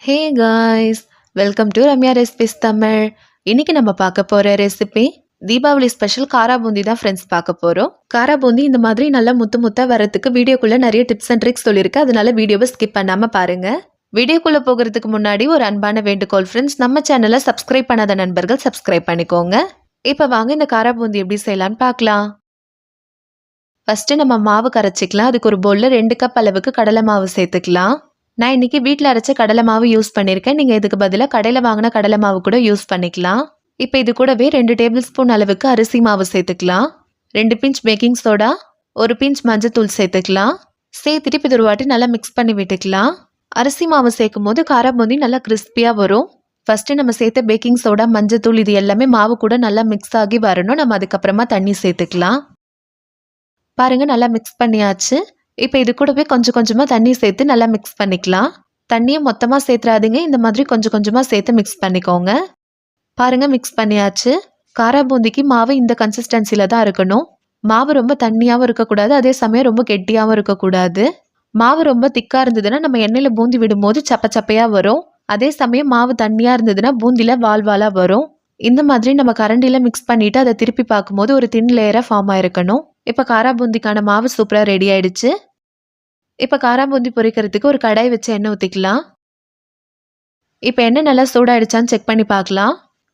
Hey guys, welcome to Ramya recipes Tamil. இன்னைக்கு நம்ம பார்க்க போற ரெசிபி தீபாவளி ஸ்பெஷல் காரா பூந்தி தான் ஃப்ரெண்ட்ஸ் பார்க்க போறோம். காரா பூந்தி இந்த மாதிரி நல்லா முத்து முத்தா வரதுக்கு வீடியோக்குள்ள நிறைய டிப்ஸ் அண்ட் ட்ரிக்ஸ் சொல்லியிருக்கேன். அதனால வீடியோவை ஸ்கிப் பண்ணாம பாருங்க. வீடியோக்குள்ள போகிறதுக்கு முன்னாடி ஒரு அன்பான வேண்டுகோள் ஃப்ரெண்ட்ஸ், நம்ம சேனலை சப்ஸ்கிரைப் பண்ணாத நண்பர்கள் சப்ஸ்கிரைப் பண்ணிக்கோங்க. இப்போ வாங்க இந்த காரா பூந்தி எப்படி செய்யலாம்னு பார்க்கலாம். ஃபர்ஸ்ட் நம்ம மாவு கரைச்சிக்கலாம். அதுக்கு ஒரு பவுல்ல 2 கப் அளவுக்கு கடலை மாவு சேர்த்துக்கலாம். நான் இன்னைக்கு வீட்டில் அரைச்ச கடலை மாவு யூஸ் பண்ணியிருக்கேன். நீங்கள் இதுக்கு பதிலாக கடையில் வாங்கின கடலை மாவு கூட யூஸ் பண்ணிக்கலாம். இப்போ இது கூடவே 2 டேபிள் ஸ்பூன் அளவுக்கு அரிசி மாவு சேர்த்துக்கலாம். 2 பிஞ்ச் பேக்கிங் சோடா, 1 பிஞ்ச் மஞ்சத்தூள் சேர்த்துக்கலாம். சேர்த்துட்டு இப்போ இது ஒரு வாட்டி நல்லா மிக்ஸ் பண்ணி விட்டுக்கலாம். அரிசி மாவு சேர்க்கும் போது காரா பூந்தி நல்லா கிறிஸ்பியாக வரும். ஃபர்ஸ்ட்டு நம்ம சேர்த்த பேக்கிங் சோடா, மஞ்சத்தூள் இது எல்லாமே மாவு கூட நல்லா மிக்ஸ் ஆகி வரணும். நம்ம அதுக்கப்புறமா தண்ணி சேர்த்துக்கலாம். பாருங்க, நல்லா மிக்ஸ் பண்ணியாச்சு. இப்போ இது கூடவே கொஞ்சம் கொஞ்சமாக தண்ணி சேர்த்து நல்லா மிக்ஸ் பண்ணிக்கலாம். தண்ணியை மொத்தமாக சேர்த்துறாதீங்க, இந்த மாதிரி கொஞ்சம் கொஞ்சமாக சேர்த்து மிக்ஸ் பண்ணிக்கோங்க. பாருங்க, மிக்ஸ் பண்ணியாச்சு. காரா பூந்திக்கு மாவு இந்த கன்சிஸ்டன்சியில் தான் இருக்கணும். மாவு ரொம்ப தண்ணியாகவும் இருக்கக்கூடாது, அதே சமயம் ரொம்ப கெட்டியாகவும் இருக்கக்கூடாது. மாவு ரொம்ப திக்காக இருந்ததுன்னா நம்ம எண்ணெயில் பூந்தி விடும்போது சப்ப சப்பையாக வரும். அதே சமயம் மாவு தண்ணியாக இருந்ததுன்னா பூந்தியில் வால் வாலாக வரும். இந்த மாதிரி நம்ம கரண்டியில் மிக்ஸ் பண்ணிவிட்டு அதை திருப்பி பார்க்கும்போது ஒரு தின் லேயராக ஃபார்ம் ஆயிருக்கணும். இப்போ காரா பூந்திக்கான மாவு சூப்பராக ரெடி ஆயிடுச்சு. இப்போ காரா பூந்தி பொரிக்கிறதுக்கு ஒரு கடாய் வச்சு எண்ணெய் ஊற்றிக்கலாம். இப்போ எண்ணெய் நல்லா சூடாயிடுச்சான்னு செக் பண்ணி பார்க்கலாம்.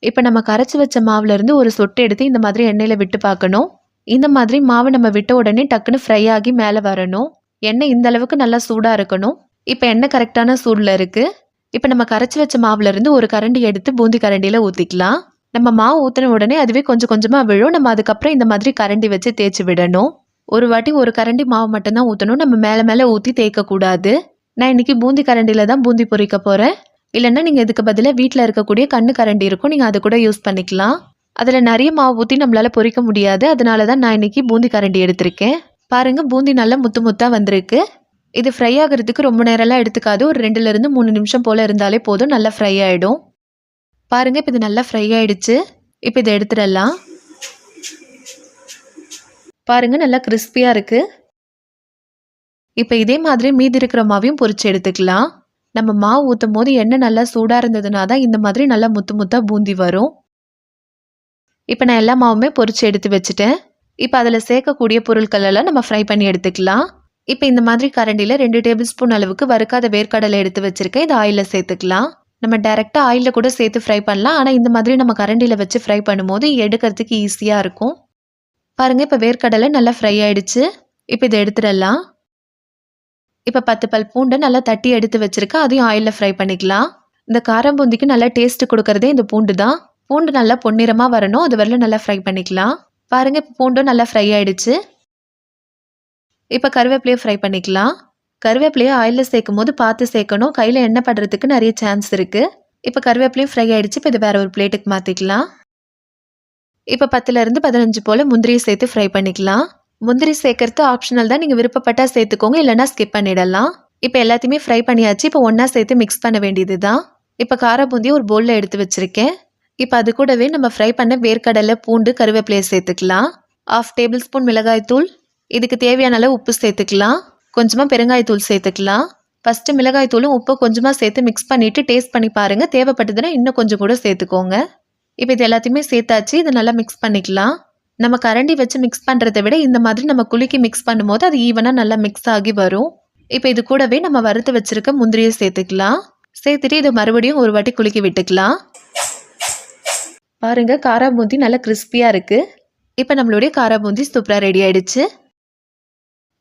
இப்போ நம்ம கரைச்சி வச்ச மாவுலேருந்து ஒரு சொட்டு எடுத்து இந்த மாதிரி எண்ணெயில் விட்டு பார்க்கணும். இந்த மாதிரி மாவு நம்ம விட்ட உடனே டக்குன்னு ஃப்ரை ஆகி மேலே வரணும். எண்ணெய் இந்த அளவுக்கு நல்லா சூடாக இருக்கணும். இப்போ எண்ணெய் கரெக்டான சூடில் இருக்குது. இப்போ நம்ம கரைச்சி வச்ச மாவுலேருந்து ஒரு கரண்டி எடுத்து பூந்தி கரண்டியில் ஊற்றிக்கலாம். நம்ம மாவு ஊற்றின உடனே அதுவே கொஞ்சம் கொஞ்சமாக விழும். நம்ம அதுக்கப்புறம் இந்த மாதிரி கரண்டி வச்சு தேய்ச்சி விடணும். ஒரு வாட்டி ஒரு கரண்டி மாவு மட்டும்தான் ஊற்றணும், நம்ம மேலே மேலே ஊற்றி தேய்க்கக்கூடாது. நான் இன்றைக்கி பூந்தி கரண்டியில் தான் பூந்தி பொரிக்க போகிறேன். இல்லைன்னா நீங்கள் இதுக்கு பதிலாக வீட்டில் இருக்கக்கூடிய கண்ணு கரண்டி இருக்கும், நீங்கள் அதை கூட யூஸ் பண்ணிக்கலாம். அதில் நிறைய மாவு ஊற்றி நம்மளால் பொரிக்க முடியாது, அதனால தான் நான் இன்றைக்கி பூந்தி கரண்டி எடுத்திருக்கேன். பாருங்கள், பூந்தி நல்லா முத்து முத்தாக வந்திருக்கு. இது ஃப்ரை ஆகிறதுக்கு ரொம்ப நேரம்லாம் எடுத்துக்காது, ஒரு 2லேருந்து 3 நிமிஷம் போல் இருந்தாலே போதும், நல்லா ஃப்ரை ஆகிடும். பாருங்கள், இப்போ இது நல்லா ஃப்ரை ஆகிடுச்சு. இப்போ இதை எடுத்துடலாம். பாருங்கள், நல்லா கிறிஸ்பியாக இருக்குது. இப்போ இதே மாதிரி மீதி இருக்கிற மாவையும் பொரிச்சு எடுத்துக்கலாம். நம்ம மாவு ஊற்றும் போது எண்ணெய் நல்லா சூடாக இருந்ததுனா தான் இந்த மாதிரி நல்லா முத்து முத்தாக பூந்தி வரும். இப்போ நான் எல்லா மாவுமே பொரிச்சு எடுத்து வச்சுட்டேன். இப்போ அதில் சேர்க்கக்கூடிய பொருட்கள் எல்லாம் நம்ம ஃப்ரை பண்ணி எடுத்துக்கலாம். இப்போ இந்த மாதிரி கரண்டியில் 2 டேபிள் ஸ்பூன் அளவுக்கு வறுக்காத வேர்க்கடலை எடுத்து வச்சுருக்கேன். இது ஆயிலில் சேர்த்துக்கலாம். நம்ம டைரெக்டாக ஆயிலில் கூட சேர்த்து ஃப்ரை பண்ணலாம், ஆனால் இந்த மாதிரி நம்ம கரண்டியில் வச்சு ஃப்ரை பண்ணும்போது எடுக்கிறதுக்கு ஈஸியாக இருக்கும். பாருங்கள், இப்போ வேர்க்கடலை நல்லா ஃப்ரை ஆகிடுச்சு. இப்போ இதை எடுத்துடலாம். இப்போ 10 பல் பூண்டை நல்லா தட்டி எடுத்து வச்சுருக்கேன், அதையும் ஆயிலில் ஃப்ரை பண்ணிக்கலாம். இந்த காரம் பூந்திக்கு நல்லா டேஸ்ட்டு கொடுக்குறதே இந்த பூண்டு தான். பூண்டு நல்லா பொன்னிறமாக வரணும், அது வரல நல்லா ஃப்ரை பண்ணிக்கலாம். பாருங்கள், இப்போ பூண்டும் நல்லா ஃப்ரை ஆகிடுச்சு. இப்போ கருவேப்பிலையை ஃப்ரை பண்ணிக்கலாம். கருவேப்பிலையை ஆயிலில் சேர்க்கும் போது பார்த்து சேர்க்கணும், கையில் எண்ணெய் படுறதுக்கு நிறைய சான்ஸ் இருக்குது. இப்போ கருவேப்பிலையும் ஃப்ரை ஆகிடுச்சு. இப்போ இது வேறு ஒரு பிளேட்டுக்கு மாற்றிக்கலாம். இப்போ 10லேருந்து 15 போல் முந்திரியை சேர்த்து ஃப்ரை பண்ணிக்கலாம். முந்திரி சேர்க்கறது ஆப்ஷனல் தான், நீங்கள் விருப்பப்பட்டால் சேர்த்துக்கோங்க, இல்லைனா ஸ்கிப் பண்ணிடலாம். இப்போ எல்லாத்தையுமே ஃப்ரை பண்ணியாச்சு. இப்போ ஒன்றா சேர்த்து மிக்ஸ் பண்ண வேண்டியது தான். இப்போ காரா பூந்தியை ஒரு பவுலில் எடுத்து வச்சுருக்கேன். இப்போ அது கூடவே நம்ம ஃப்ரை பண்ண வேர்க்கடலை, பூண்டு, கருவேப்பிலையை சேர்த்துக்கலாம். 1/2 டேபிள் ஸ்பூன் மிளகாய்த்தூள், இதுக்கு தேவையான அளவு உப்பு சேர்த்துக்கலாம். கொஞ்சமாக பெருங்காயத்தூள் சேர்த்துக்கலாம். ஃபஸ்ட்டு மிளகாய்த்தூளும் உப்பு கொஞ்சமாக சேர்த்து மிக்ஸ் பண்ணிவிட்டு டேஸ்ட் பண்ணி பாருங்கள். தேவைப்பட்டதுன்னா இன்னும் கொஞ்சம் கூட சேர்த்துக்கோங்க. இப்போ இது எல்லாத்தையுமே சேர்த்தாச்சு. இதை நல்லா மிக்ஸ் பண்ணிக்கலாம். நம்ம கரண்டி வச்சு மிக்ஸ் பண்ணுறதை விட இந்த மாதிரி நம்ம குலுக்கி மிக்ஸ் பண்ணும்போது அது ஈவனாக நல்லா மிக்ஸ் ஆகி வரும். இப்போ இது கூடவே நம்ம வறுத்து வச்சுருக்க முந்திரியை சேர்த்துக்கலாம். சேர்த்துட்டு இதை மறுபடியும் ஒரு வாட்டி குலுக்கி விட்டுக்கலாம். பாருங்கள், காரா பூந்தி நல்லா கிறிஸ்பியாக இருக்குது. இப்போ நம்மளுடைய காரா பூந்தி சூப்பராக ரெடி ஆகிடுச்சு.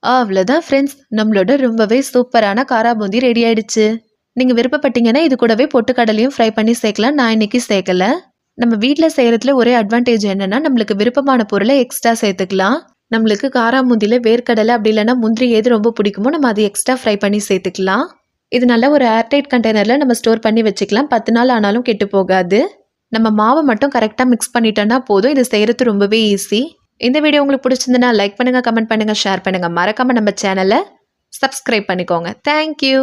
அவ்வளோதான் ஃப்ரெண்ட்ஸ், நம்மளோட ரொம்பவே சூப்பரான காரா பூந்தி ரெடி ஆகிடுச்சு. நீங்கள் விருப்பப்பட்டீங்கன்னா இது கூடவே பொட்டுக்கடலையும் ஃப்ரை பண்ணி சேர்க்கலாம். நான் இன்றைக்கி சேர்க்கலை. நம்ம வீட்டில் செய்கிறதுல ஒரே அட்வான்டேஜ் என்னென்னா நம்மளுக்கு விருப்பமான பொருளை எக்ஸ்ட்ரா சேர்த்துக்கலாம். நம்மளுக்கு காரா பூந்தியில் வேர்க்கடலை அப்படி இல்லைனா முந்திரி எது ரொம்ப பிடிக்குமோ நம்ம அதை எக்ஸ்ட்ரா ஃப்ரை பண்ணி சேர்த்துக்கலாம். இது நல்லா ஒரு ஏர்டைட் கண்டெய்னரில் நம்ம ஸ்டோர் பண்ணி வச்சுக்கலாம். 10 நாள் ஆனாலும் கெட்டு போகாது. நம்ம மாவை மட்டும் கரெக்டாக மிக்ஸ் பண்ணிட்டோன்னா போதும். இது செய்கிறது ரொம்பவே ஈஸி. இந்த வீடியோ உங்களுக்கு பிடிச்சிருந்துன்னா லைக் பண்ணுங்கள், கமெண்ட் பண்ணுங்கள், ஷேர் பண்ணுங்கள். மறக்காமல் நம்ம சேனலை சப்ஸ்கிரைப் பண்ணிக்கோங்க. தேங்க்யூ.